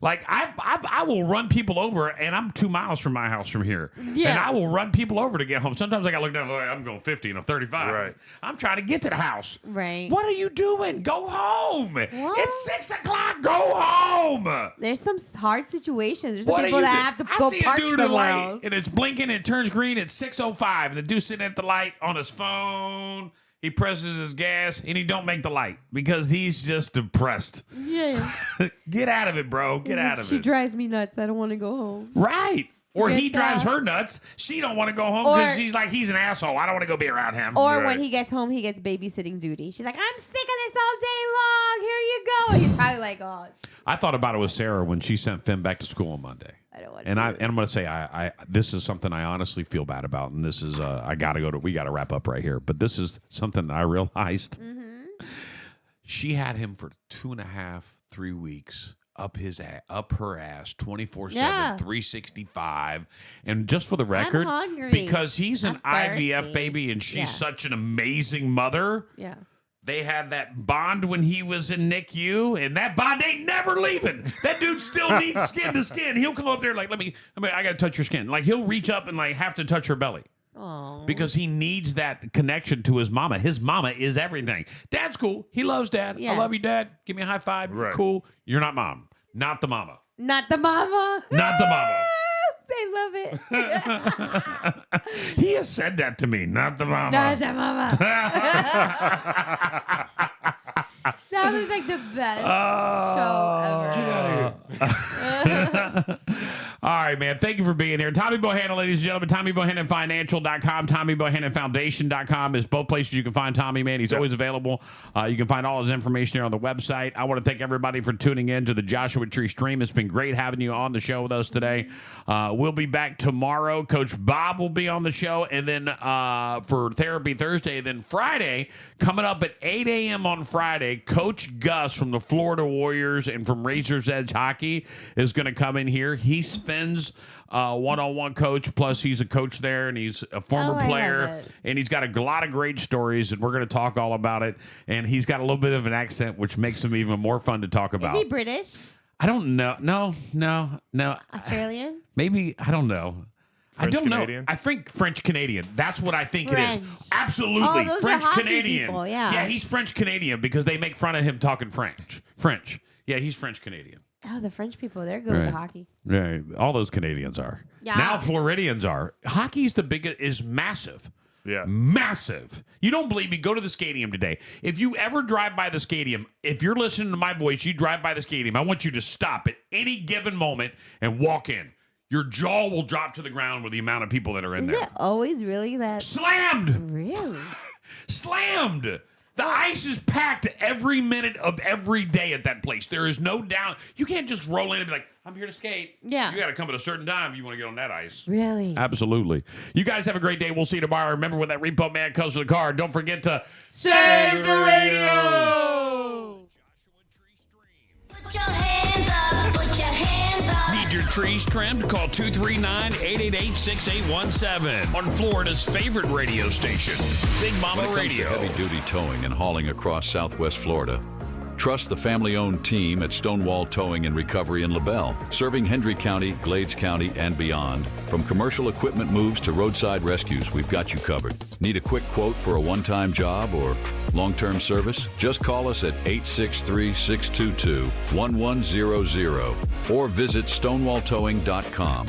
Like, I will run people over, and I'm 2 miles from my house from here. Yeah. And I will run people over to get home. Sometimes I got to look down, like, I'm going 50 and I'm 35. Right. I'm trying to get to the house. Right. What are you doing? Go home. It's 6 o'clock. Go home. There's some hard situations. There's some What are people you that do- have to I go see a park dude at the somewhere light, else. and it's blinking, and it turns green at 6:05, and the dude's sitting at the light on his phone. He presses his gas, and he don't make the light because he's just depressed. Yeah. Get out of it, bro. Get out of She it. drives me nuts. I don't want to go home. Right. Or Get he drives that. her nuts. She don't want to go home Or- because she's like, he's an asshole. I don't want to go be around him. Or Right. when he gets home, he gets babysitting duty. She's like, I'm sick of this all day long. Here you go. And he's probably like, oh, I thought about it with Sarah when she sent Finn back to school on Monday. I don't want And to. I'm going to say I this is something I honestly feel bad about, and this is we got to wrap up right here. But this is something that I realized. She had him for 2.5, 3 weeks up her ass 24/7, Yeah. 365. And just for the record, hungry. because he's an I'm IVF thirsty. baby and she's Yeah. such an amazing mother. Yeah. They had that bond when he was in NICU, and that bond ain't never leaving. That dude still needs skin to skin. He'll come up there like, I got to touch your skin. Like, he'll reach up and like have to touch her belly Oh. because he needs that connection to his mama. His mama is everything. Dad's cool. He loves dad. Yeah. I love you, Dad. Give me a high five. Right. Cool. You're not mom. Not the mama. Not the mama. Not the mama. I love it. He has said that to me. Not the mama. Not the mama. That was like the best show ever. All right, man. Thank you for being here. Tommy Bohannon, ladies and gentlemen. TommyBohannonFinancial.com. TommyBohannonFoundation.com is both places you can find Tommy, man. He's always available. You can find all his information here on the website. I want to thank everybody for tuning in to the Joshua Tree stream. It's been great having you on the show with us today. We'll be back tomorrow. Coach Bob will be on the show. And then for Therapy Thursday. Then Friday, coming up at 8 a.m. on Friday, Coach Gus from the Florida Warriors and from Razor's Edge Hockey is going to come in here. He spends one-on-one coach, plus he's a coach there, and he's a former Oh, I love player, it. and he's got a lot of great stories, and we're going to talk all about it. And he's got a little bit of an accent, which makes him even more fun to talk about. Is he British? I don't know. No. Australian? Maybe, I don't know. I don't French-Canadian? know. I think French-Canadian. That's what I think it French. is. Absolutely. Oh, those are hockey French-Canadian. people, yeah. Yeah, he's French-Canadian because they make fun of him talking French. Yeah, he's French-Canadian. Oh, the French people, they're good with hockey. Yeah, all those Canadians are. Yeah. Now Floridians are. Hockey's the biggest, is massive. Yeah. Massive. You don't believe me? Go to the stadium today. If you ever drive by the stadium, if you're listening to my voice, you drive by the stadium, I want you to stop at any given moment and walk in. Your jaw will drop to the ground with the amount of people that are in Is there. it always really that? Slammed! Really? Slammed! The ice is packed every minute of every day at that place. There is no doubt. You can't just roll in and be like, I'm here to skate. Yeah. You got to come at a certain time if you want to get on that ice. Really? Absolutely. You guys have a great day. We'll see you tomorrow. Remember, when that repo man comes to the car, don't forget to save the radio. Put your hands up, put your hands up. Need your trees trimmed? Call 239-888-6817 on Florida's favorite radio station, Big Mama When it comes Radio. to heavy-duty towing and hauling across Southwest Florida, trust the family-owned team at Stonewall Towing and Recovery in LaBelle, serving Hendry County, Glades County, and beyond. From commercial equipment moves to roadside rescues, we've got you covered. Need a quick quote for a one-time job or long-term service? Just call us at 863-622-1100 or visit stonewalltowing.com.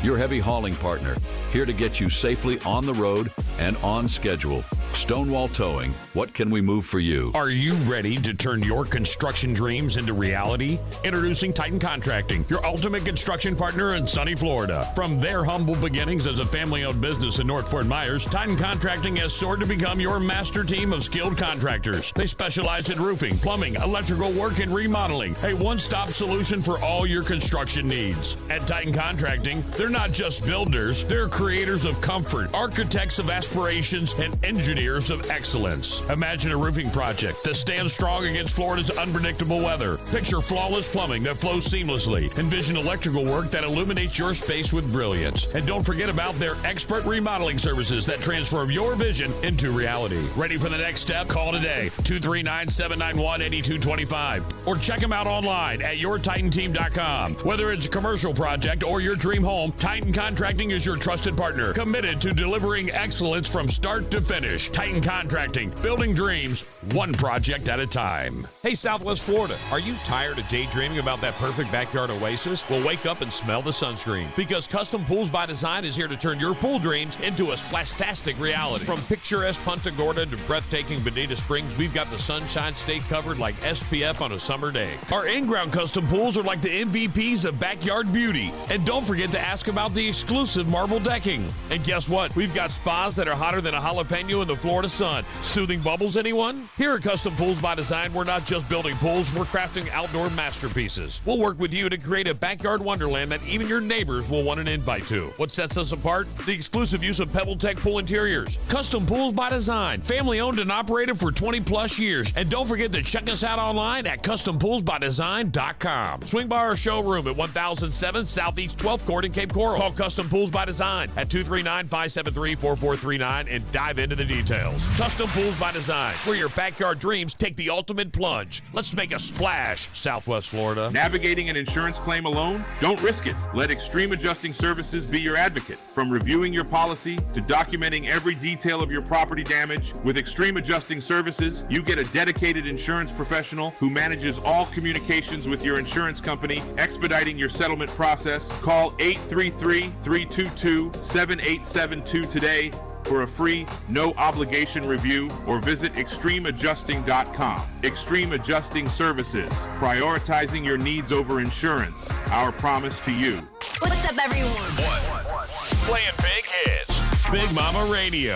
your heavy hauling partner, here to get you safely on the road and on schedule. Stonewall Towing, what can we move for you? Are you ready to turn your construction dreams into reality? Introducing Titan Contracting, your ultimate construction partner in sunny Florida. From their humble beginnings as a family-owned business in North Fort Myers, Titan Contracting has soared to become your master team of skilled contractors. They specialize in roofing, plumbing, electrical work, and remodeling. A one-stop solution for all your construction needs. At Titan Contracting, they're not just builders, they're creators of comfort, architects of aspirations, and engineers of excellence. Imagine a roofing project that stands strong against Florida's unpredictable weather. Picture flawless plumbing that flows seamlessly. Envision electrical work that illuminates your space with brilliance. And don't forget about their expert remodeling services that transform your vision into reality. Ready for the next step? Call today, 239-791-8225. Or check them out online at yourtitanteam.com. Whether it's a commercial project or your dream home, Titan Contracting is your trusted partner, committed to delivering excellence from start to finish. Titan Contracting, building dreams, one project at a time. Hey, Southwest Florida, are you tired of daydreaming about that perfect backyard oasis? Well, wake up and smell the sunscreen, because Custom Pools by Design is here to turn your pool dreams into a splastastic reality. From picturesque Punta Gorda to breathtaking Bonita Springs, we've got the Sunshine State covered like SPF on a summer day. Our in-ground custom pools are like the MVPs of backyard beauty. And don't forget to ask about the exclusive marble decking. And guess what? We've got spas that are hotter than a jalapeno in the Florida sun. Soothing bubbles, anyone? Here at Custom Pools by Design, we're not just building pools, we're crafting outdoor masterpieces. We'll work with you to create a backyard wonderland that even your neighbors will want an invite to. What sets us apart? The exclusive use of PebbleTech pool interiors. Custom Pools by Design, family owned and operated for 20 plus years. And don't forget to check us out online at custompoolsbydesign.com. Swing by our showroom at 1007 Southeast 12th Court in Cape Coral. Call Custom Pools by Design at 239-573-4439 and dive into the details. Custom Pools by Design, where your backyard dreams take the ultimate plunge. Let's make a splash, Southwest Florida. Navigating an insurance claim alone? Don't risk it. Let Extreme Adjusting Services be your advocate. From reviewing your policy to documenting every detail of your property damage, with Extreme Adjusting Services, you get a dedicated insurance professional who manages all communications with your insurance company, expediting your settlement process. Call 833-322-7872 today for a free, no-obligation review, or visit extremeadjusting.com. Extreme Adjusting Services, prioritizing your needs over insurance. Our promise to you. What's up, everyone? Playing big hits. Big Mama Radio.